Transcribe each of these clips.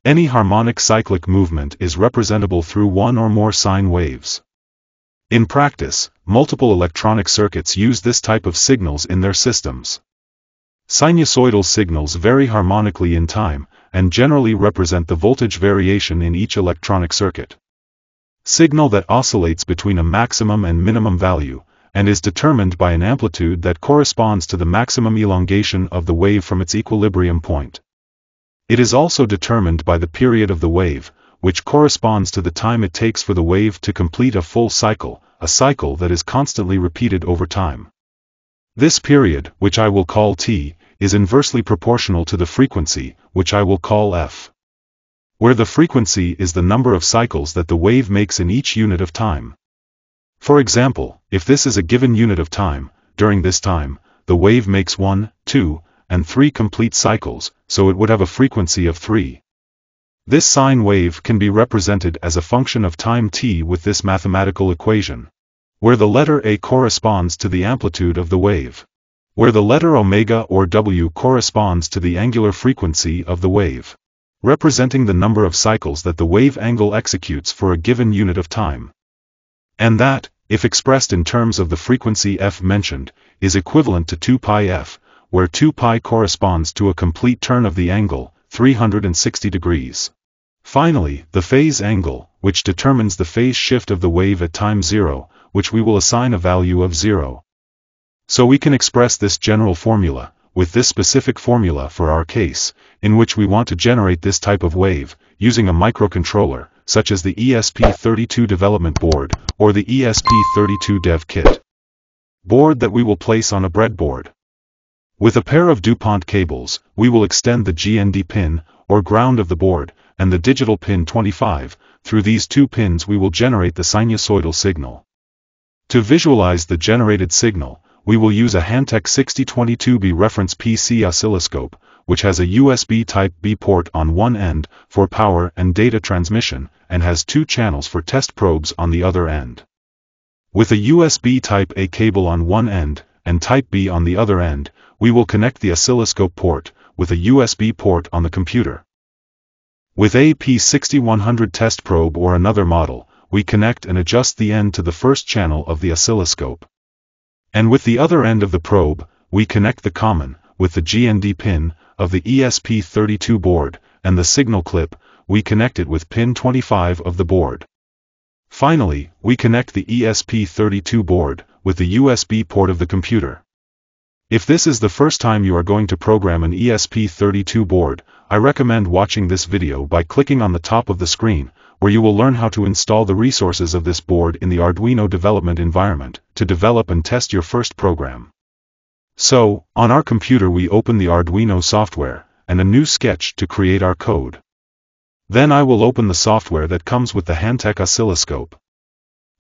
Any harmonic cyclic movement is representable through one or more sine waves. In practice, multiple electronic circuits use this type of signals in their systems. Sinusoidal signals vary harmonically in time, and generally represent the voltage variation in each electronic circuit. Signal that oscillates between a maximum and minimum value, and is determined by an amplitude that corresponds to the maximum elongation of the wave from its equilibrium point. It is also determined by the period of the wave, which corresponds to the time it takes for the wave to complete a full cycle, a cycle that is constantly repeated over time. This period, which I will call t, is inversely proportional to the frequency, which I will call f, where the frequency is the number of cycles that the wave makes in each unit of time. For example, if this is a given unit of time, during this time, the wave makes 1, 2, and 3 complete cycles, so it would have a frequency of 3. This sine wave can be represented as a function of time t with this mathematical equation, where the letter a corresponds to the amplitude of the wave, where the letter omega or w corresponds to the angular frequency of the wave, representing the number of cycles that the wave angle executes for a given unit of time. And that, if expressed in terms of the frequency f mentioned, is equivalent to 2 pi f, where 2 pi corresponds to a complete turn of the angle, 360 degrees. Finally, the phase angle, which determines the phase shift of the wave at time 0, which we will assign a value of 0. So we can express this general formula, with this specific formula for our case, in which we want to generate this type of wave, using a microcontroller, such as the ESP32 development board, or the ESP32 dev kit board that we will place on a breadboard. With a pair of DuPont cables, we will extend the GND pin, or ground of the board, and the digital pin 25, through these two pins we will generate the sinusoidal signal. To visualize the generated signal, we will use a Hantek 6022B reference PC oscilloscope, which has a USB Type-B port on one end, for power and data transmission, and has two channels for test probes on the other end. With a USB Type-A cable on one end, and Type-B on the other end, we will connect the oscilloscope port, with a USB port on the computer. With a P6100 test probe or another model, we connect and adjust the end to the first channel of the oscilloscope. And with the other end of the probe, we connect the common, with the GND pin, of the ESP32 board, and the signal clip, we connect it with pin 25 of the board. Finally, we connect the ESP32 board, with the USB port of the computer. If this is the first time you are going to program an ESP32 board, I recommend watching this video by clicking on the top of the screen, where you will learn how to install the resources of this board in the Arduino development environment, to develop and test your first program. So, on our computer we open the Arduino software, and a new sketch to create our code. Then I will open the software that comes with the Hantek oscilloscope.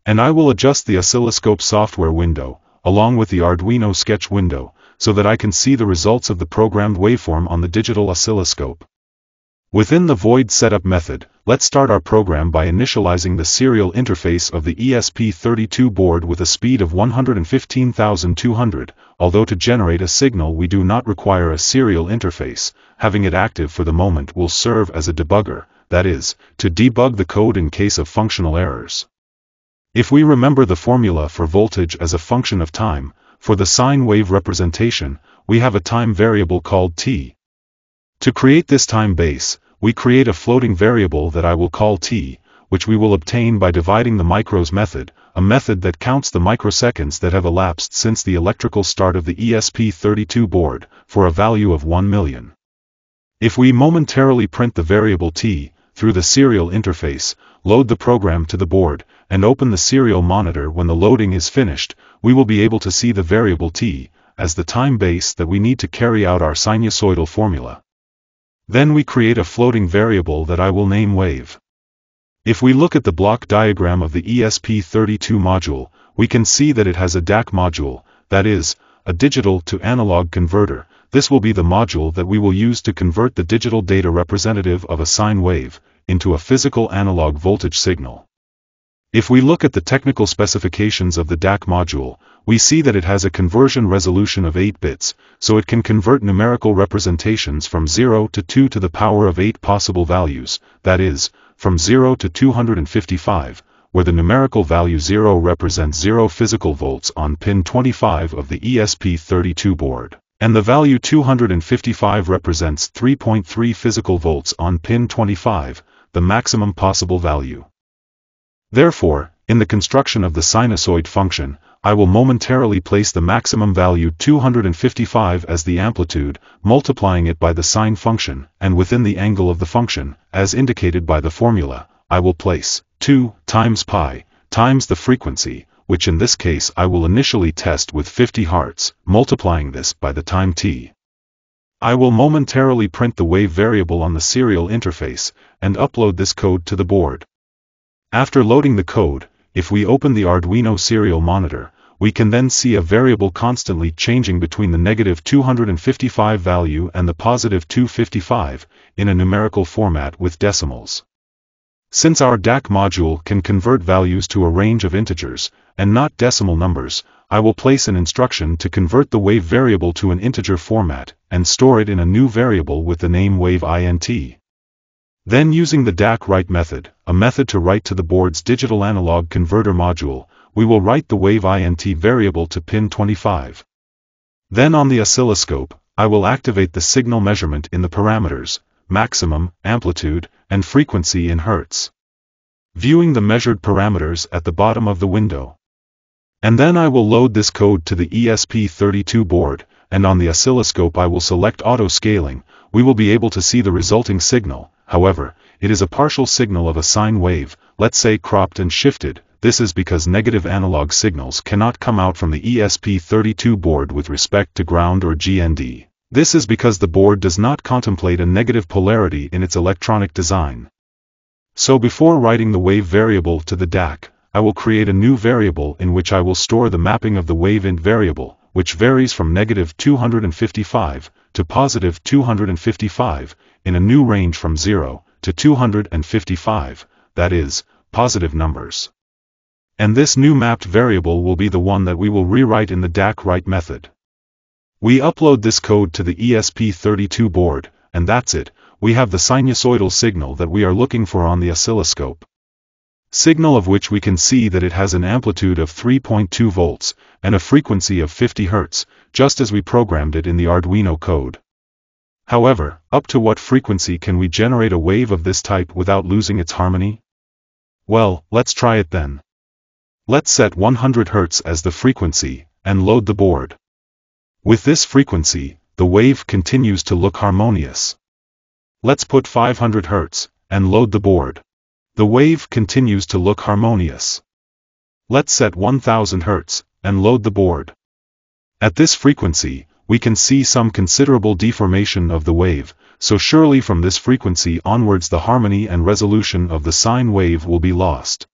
And I will adjust the oscilloscope software window, along with the Arduino sketch window, so that I can see the results of the programmed waveform on the digital oscilloscope. Within the void setup method, let's start our program by initializing the serial interface of the ESP32 board with a speed of 115,200, although to generate a signal we do not require a serial interface. Having it active for the moment will serve as a debugger, that is, to debug the code in case of functional errors. If we remember the formula for voltage as a function of time, for the sine wave representation, we have a time variable called t. To create this time base, we create a floating variable that I will call t, which we will obtain by dividing the micros method, a method that counts the microseconds that have elapsed since the electrical start of the ESP32 board, for a value of 1 million. If we momentarily print the variable t, through the serial interface, load the program to the board, and open the serial monitor when the loading is finished, we will be able to see the variable t, as the time base that we need to carry out our sinusoidal formula. Then we create a floating variable that I will name wave. If we look at the block diagram of the ESP32 module, we can see that it has a DAC module, that is, a digital to analog converter. This will be the module that we will use to convert the digital data representative of a sine wave, into a physical analog voltage signal. If we look at the technical specifications of the DAC module, we see that it has a conversion resolution of 8 bits, so it can convert numerical representations from 0 to 2 to the power of 8 possible values, that is, from 0 to 255, where the numerical value 0 represents 0 physical volts on pin 25 of the ESP32 board, and the value 255 represents 3.3 physical volts on pin 25, the maximum possible value. Therefore, in the construction of the sinusoid function, I will momentarily place the maximum value 255 as the amplitude, multiplying it by the sine function, and within the angle of the function, as indicated by the formula, I will place 2 times pi times the frequency, which in this case I will initially test with 50 Hz, multiplying this by the time t. I will momentarily print the wave variable on the serial interface, and upload this code to the board. After loading the code, if we open the Arduino serial monitor, we can then see a variable constantly changing between the negative 255 value and the positive 255, in a numerical format with decimals. Since our DAC module can convert values to a range of integers, and not decimal numbers, I will place an instruction to convert the wave variable to an integer format, and store it in a new variable with the name wave int. Then using the DAC write method, a method to write to the board's digital analog converter module, we will write the wave int variable to pin 25. Then on the oscilloscope, I will activate the signal measurement in the parameters, maximum, amplitude, and frequency in Hertz, viewing the measured parameters at the bottom of the window. And then I will load this code to the ESP32 board, and on the oscilloscope I will select auto scaling. We will be able to see the resulting signal. However, it is a partial signal of a sine wave, let's say cropped and shifted. This is because negative analog signals cannot come out from the ESP32 board with respect to ground or GND. This is because the board does not contemplate a negative polarity in its electronic design. So before writing the wave variable to the DAC, I will create a new variable in which I will store the mapping of the wave int variable, which varies from negative 255 to positive 255, in a new range from 0 to 255, that is, positive numbers. And this new mapped variable will be the one that we will rewrite in the DAC write method. We upload this code to the ESP32 board, and that's it, we have the sinusoidal signal that we are looking for on the oscilloscope. Signal of which we can see that it has an amplitude of 3.2 volts, and a frequency of 50 Hz, just as we programmed it in the Arduino code. However, up to what frequency can we generate a wave of this type without losing its harmony? Well, let's try it then. Let's set 100 Hz as the frequency, and load the board. With this frequency, the wave continues to look harmonious. Let's put 500 Hz, and load the board. The wave continues to look harmonious. Let's set 1000 Hz, and load the board. At this frequency, we can see some considerable deformation of the wave, so surely from this frequency onwards the harmony and resolution of the sine wave will be lost.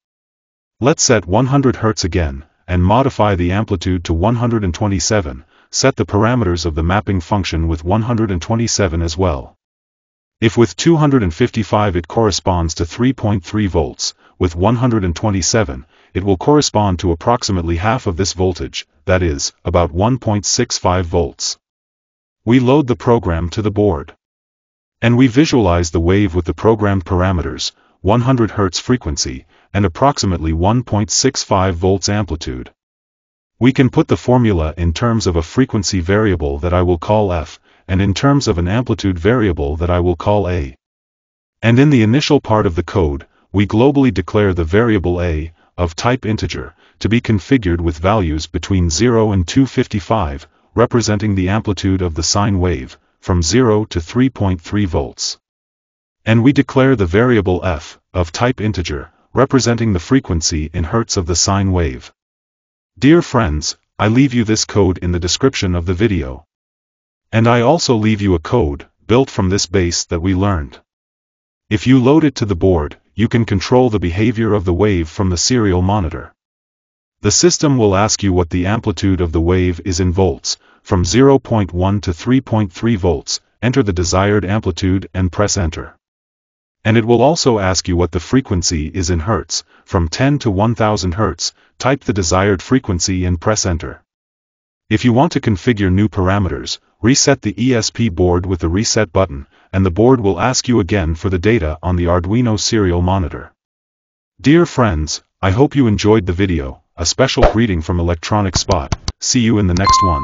Let's set 100 Hz again, and modify the amplitude to 127, set the parameters of the mapping function with 127 as well. If with 255 it corresponds to 3.3 volts, with 127, it will correspond to approximately half of this voltage, that is, about 1.65 volts. We load the program to the board. And we visualize the wave with the programmed parameters, 100 Hz frequency, and approximately 1.65 volts amplitude. We can put the formula in terms of a frequency variable that I will call f, and in terms of an amplitude variable that I will call a. And in the initial part of the code, we globally declare the variable a, of type integer, to be configured with values between 0 and 255, representing the amplitude of the sine wave, from 0 to 3.3 volts. And we declare the variable f, of type integer, representing the frequency in hertz of the sine wave. Dear friends, I leave you this code in the description of the video. And I also leave you a code, built from this base that we learned. If you load it to the board, you can control the behavior of the wave from the serial monitor. The system will ask you what the amplitude of the wave is in volts, from 0.1 to 3.3 volts, enter the desired amplitude and press enter. And it will also ask you what the frequency is in Hertz, from 10 to 1000 Hertz. Type the desired frequency and press enter. If you want to configure new parameters, reset the ESP board with the reset button, and the board will ask you again for the data on the Arduino serial monitor. Dear friends, I hope you enjoyed the video. A special greeting from Electronic Spot. See you in the next one.